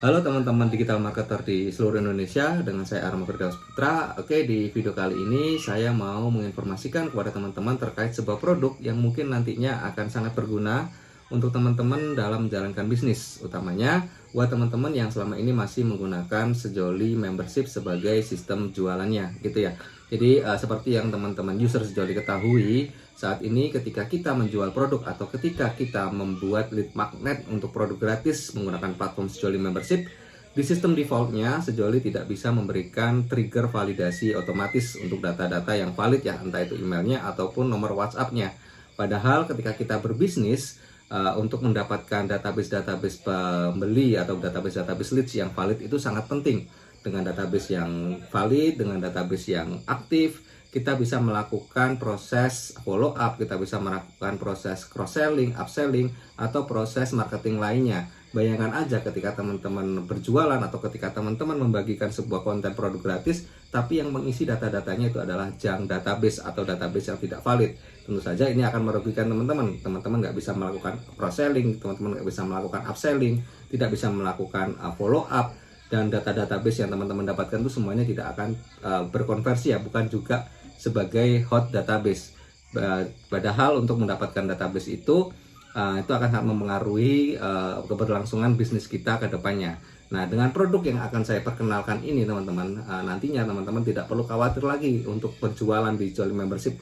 Halo teman-teman digital marketer di seluruh Indonesia, dengan saya Arma Firdaus Putra. Oke, di video kali ini saya mau menginformasikan kepada teman-teman terkait sebuah produk yang mungkin nantinya akan sangat berguna untuk teman-teman dalam menjalankan bisnis, utamanya buat teman-teman yang selama ini masih menggunakan Sejoli membership sebagai sistem jualannya, gitu ya. Jadi seperti yang teman-teman user Sejoli ketahui, saat ini ketika kita menjual produk atau ketika kita membuat lead magnet untuk produk gratis menggunakan platform Sejoli membership, di sistem defaultnya Sejoli tidak bisa memberikan trigger validasi otomatis untuk data-data yang valid ya, entah itu emailnya ataupun nomor WhatsApp-nya. Padahal ketika kita berbisnis, untuk mendapatkan database-database pembeli atau database-database leads yang valid itu sangat penting. Dengan database yang valid, dengan database yang aktif, kita bisa melakukan proses follow up, kita bisa melakukan proses cross selling, upselling, atau proses marketing lainnya. Bayangkan aja ketika teman-teman berjualan atau ketika teman-teman membagikan sebuah konten produk gratis, tapi yang mengisi data-datanya itu adalah junk database atau database yang tidak valid. Tentu saja ini akan merugikan teman-teman. Teman-teman nggak bisa melakukan cross selling, teman-teman nggak bisa melakukan upselling, tidak bisa melakukan follow up, dan data-database yang teman-teman dapatkan itu semuanya tidak akan berkonversi ya, bukan juga sebagai hot database. Padahal untuk mendapatkan database itu akan sangat mempengaruhi keberlangsungan bisnis kita ke depannya. Nah, dengan produk yang akan saya perkenalkan ini teman-teman, nantinya teman-teman tidak perlu khawatir lagi untuk penjualan di Sejoli membership,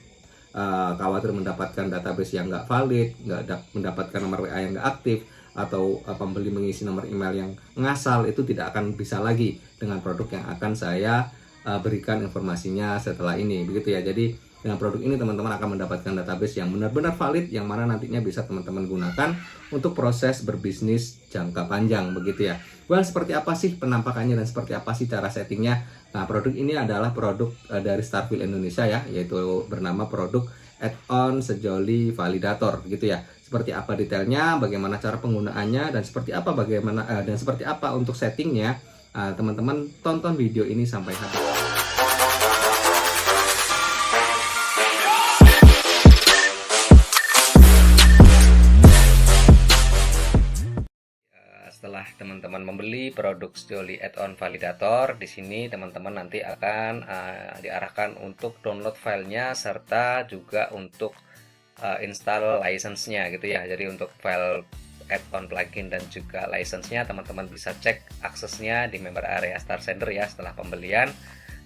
khawatir mendapatkan database yang nggak valid, nggak mendapatkan nomor WA yang nggak aktif, atau pembeli mengisi nomor email yang ngasal. Itu tidak akan bisa lagi dengan produk yang akan saya berikan informasinya setelah ini, begitu ya. Jadi dengan produk ini teman-teman akan mendapatkan database yang benar-benar valid, yang mana nantinya bisa teman-teman gunakan untuk proses berbisnis jangka panjang, begitu ya. Well, seperti apa sih penampakannya dan seperti apa sih cara settingnya? Nah, produk ini adalah produk dari Starfield Indonesia ya, yaitu bernama produk add-on Sejoli Validator, gitu ya. Seperti apa detailnya, bagaimana cara penggunaannya, dan seperti apa untuk settingnya. Teman-teman tonton video ini sampai habis. Setelah teman-teman membeli produk Sejoli add-on validator, di sini teman-teman nanti akan diarahkan untuk download filenya serta juga untuk install license-nya, gitu ya. Jadi untuk file add-on plugin dan juga license-nya teman-teman bisa cek aksesnya di member area Star Sender ya setelah pembelian.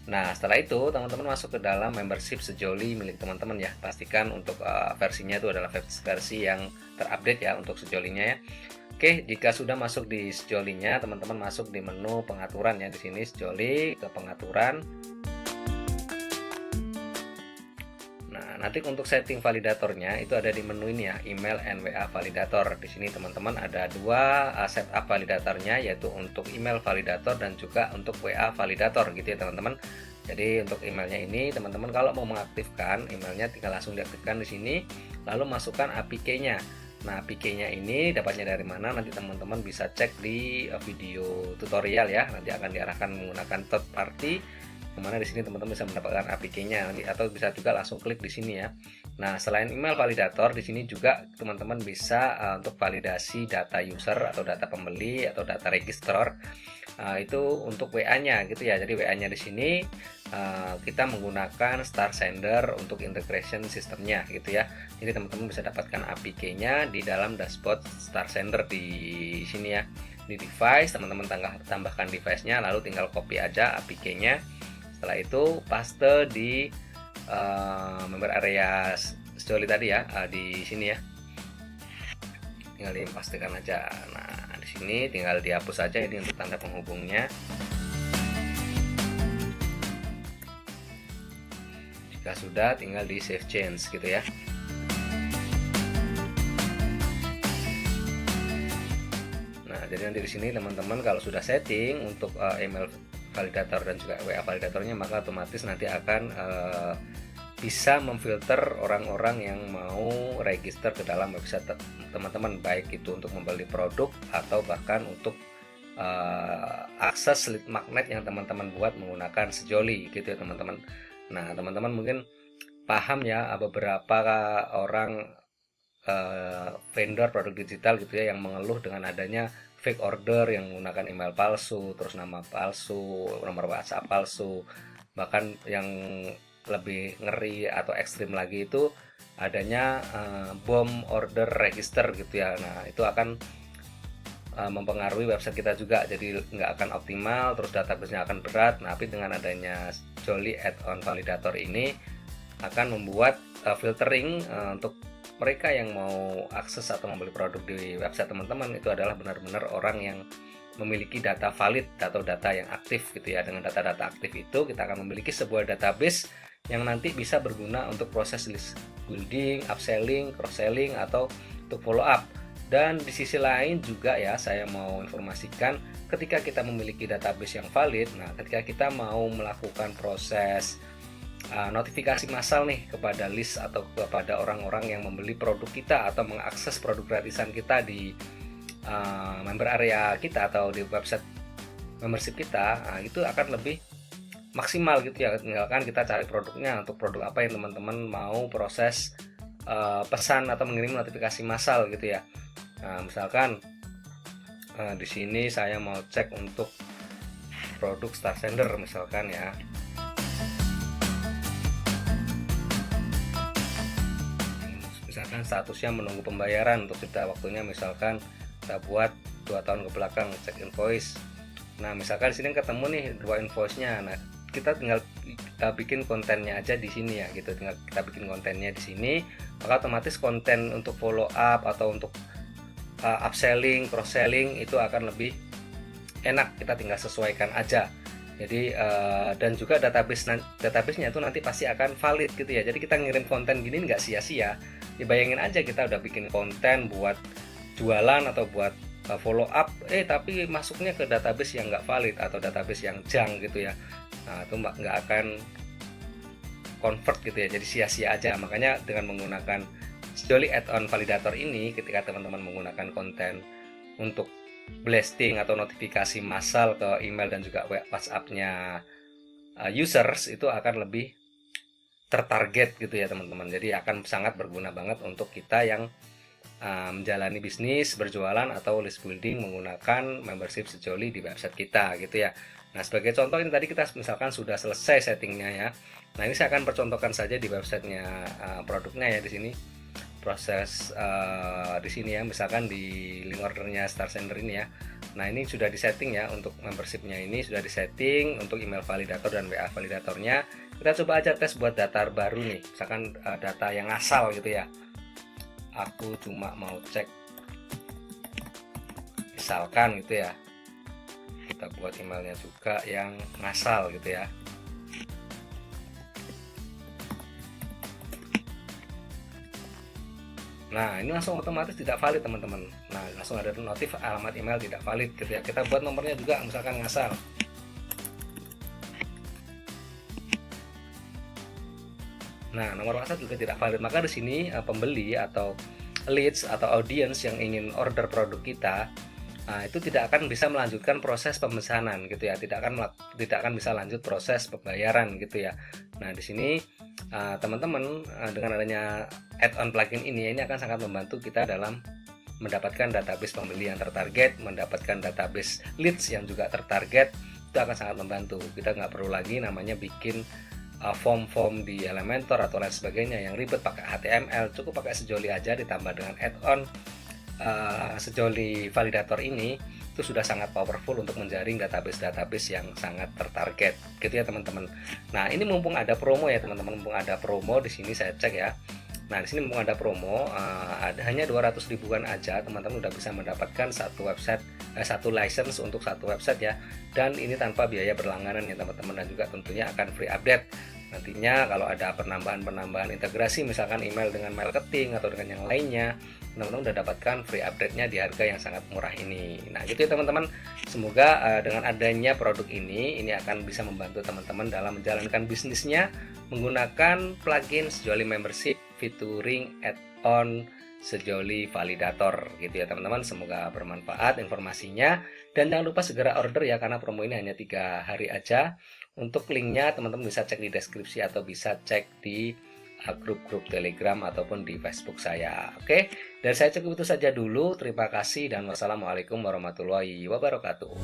Nah, setelah itu teman-teman masuk ke dalam membership Sejoli milik teman-teman ya. Pastikan untuk versinya itu adalah versi yang terupdate ya untuk Sejolinya ya. Oke, jika sudah masuk di Sejolinya, teman-teman masuk di menu pengaturan ya. Di sini Sejoli ke pengaturan. Nah, nanti untuk setting validatornya itu ada di menu ini ya, email and WA validator. Di sini teman-teman ada dua setup validatornya, yaitu untuk email validator dan juga untuk WA validator, gitu ya teman-teman. Jadi untuk emailnya ini teman-teman kalau mau mengaktifkan emailnya tinggal langsung diaktifkan di sini, lalu masukkan APK-nya. Nah, APK-nya ini dapatnya dari mana? Nanti teman-teman bisa cek di video tutorial ya. Nanti akan diarahkan menggunakan third party, kemana di sini teman-teman bisa mendapatkan APK-nya nanti, atau bisa juga langsung klik di sini ya. Nah, selain email validator, di sini juga teman-teman bisa untuk validasi data user atau data pembeli atau data register. Itu untuk WA-nya, gitu ya. Jadi WA-nya di sini kita menggunakan Star Sender untuk integration sistemnya, gitu ya. Jadi teman-teman bisa dapatkan APK-nya di dalam dashboard Star Sender di sini ya. Di device teman-teman tambahkan device-nya, lalu tinggal copy aja APK-nya. Setelah itu paste di member area Sejoli tadi ya, di sini ya. Tinggal dipastikan aja. Nah, di sini tinggal dihapus saja ini untuk tanda penghubungnya. Jika sudah, tinggal di save change, gitu ya. Nah, jadi nanti di sini teman-teman kalau sudah setting untuk email validator dan juga WA validatornya, maka otomatis nanti akan bisa memfilter orang-orang yang mau register ke dalam website teman-teman, baik itu untuk membeli produk atau bahkan untuk akses lead magnet yang teman-teman buat menggunakan Sejoli, gitu ya teman-teman. Nah, teman-teman mungkin paham ya, beberapa orang vendor produk digital gitu ya, yang mengeluh dengan adanya fake order yang menggunakan email palsu, terus nama palsu, nomor WhatsApp palsu. Bahkan yang lebih ngeri atau ekstrim lagi itu adanya bom order register gitu ya. Nah, itu akan mempengaruhi website kita juga, jadi nggak akan optimal, terus database-nya akan berat. Nah, tapi dengan adanya Sejoli add-on validator ini akan membuat filtering untuk mereka yang mau akses atau membeli produk di website teman-teman itu adalah benar-benar orang yang memiliki data valid atau data yang aktif gitu ya. Dengan data-data aktif itu kita akan memiliki sebuah database yang nanti bisa berguna untuk proses list building, upselling, cross-selling, atau untuk follow up. Dan di sisi lain juga ya, saya mau informasikan ketika kita memiliki database yang valid, nah ketika kita mau melakukan proses notifikasi massal nih kepada list atau kepada orang-orang yang membeli produk kita atau mengakses produk gratisan kita di member area kita atau di website membership kita, nah, itu akan lebih maksimal gitu ya. Tinggalkan kita cari produknya, untuk produk apa yang teman-teman mau proses pesan atau mengirim notifikasi massal gitu ya. Nah, misalkan di sini saya mau cek untuk produk Star Sender misalkan ya. Misalkan statusnya menunggu pembayaran, untuk jeda waktunya misalkan kita buat 2 tahun ke belakang, cek invoice. Nah, misalkan di sini ketemu nih 2 invoice-nya. Nah, kita tinggal bikin kontennya aja di sini ya gitu. Tinggal kita bikin kontennya di sini, maka otomatis konten untuk follow up atau untuk upselling, cross-selling itu akan lebih enak, kita tinggal sesuaikan aja. Jadi dan juga database-nya itu nanti pasti akan valid gitu ya. Jadi kita ngirim konten gini nggak sia-sia. Dibayangin aja kita udah bikin konten buat jualan atau buat follow up, tapi masuknya ke database yang nggak valid atau database yang junk gitu ya. Nah, itu nggak akan convert gitu ya. Jadi sia-sia aja. Makanya dengan menggunakan Sejoli add-on validator ini, ketika teman-teman menggunakan konten untuk blasting atau notifikasi massal ke email dan juga WhatsApp-nya users, itu akan lebih tertarget gitu ya teman-teman. Jadi akan sangat berguna banget untuk kita yang menjalani bisnis, berjualan atau list building menggunakan membership Sejoli di website kita gitu ya. Nah, sebagai contoh ini tadi kita misalkan sudah selesai settingnya ya. Nah, ini saya akan percontohkan saja di websitenya produknya ya di sini. Proses di sini ya, misalkan di link ordernya Star Sender ini ya. Nah, ini sudah disetting ya, untuk membershipnya ini sudah disetting untuk email validator dan WA validatornya. Kita coba aja tes buat data baru nih, misalkan data yang asal gitu ya. Aku cuma mau cek misalkan gitu ya, kita buat emailnya juga yang ngasal gitu ya. Nah, ini langsung otomatis tidak valid teman-teman. Nah, langsung ada notif alamat email tidak valid gitu ya. Kita buat nomornya juga misalkan ngasal. Nah, nomor WhatsApp juga tidak valid. Maka di sini pembeli atau leads atau audience yang ingin order produk kita, itu tidak akan bisa melanjutkan proses pemesanan gitu ya. Tidak akan bisa lanjut proses pembayaran gitu ya. Nah, di sini teman-teman dengan adanya add-on plugin ini akan sangat membantu kita dalam mendapatkan database pembeli yang tertarget, mendapatkan database leads yang juga tertarget. Itu akan sangat membantu. Kita nggak perlu lagi namanya bikin form-form di Elementor atau lain sebagainya yang ribet pakai HTML. Cukup pakai Sejoli aja ditambah dengan add-on Sejoli validator ini, itu sudah sangat powerful untuk menjaring database-database yang sangat tertarget gitu ya teman-teman. Nah, ini mumpung ada promo ya teman-teman, mumpung ada promo di sini saya cek ya. Nah, di sini mumpung ada promo, ada hanya 200 ribuan aja teman-teman udah bisa mendapatkan satu license untuk satu website ya. Dan ini tanpa biaya berlangganan ya teman-teman, dan juga tentunya akan free update. Nantinya kalau ada penambahan integrasi misalkan email dengan marketing atau dengan yang lainnya, teman-teman udah dapatkan free update-nya di harga yang sangat murah ini. Nah, gitu ya teman-teman. Semoga dengan adanya produk ini akan bisa membantu teman-teman dalam menjalankan bisnisnya menggunakan plugin Sejoli Membership featuring add-on Sejoli Validator gitu ya teman-teman. Semoga bermanfaat informasinya, dan jangan lupa segera order ya, karena promo ini hanya 3 hari aja. Untuk linknya teman-teman bisa cek di deskripsi atau bisa cek di grup-grup Telegram ataupun di Facebook saya. Oke, dan saya cukup itu saja dulu. Terima kasih dan wassalamualaikum warahmatullahi wabarakatuh.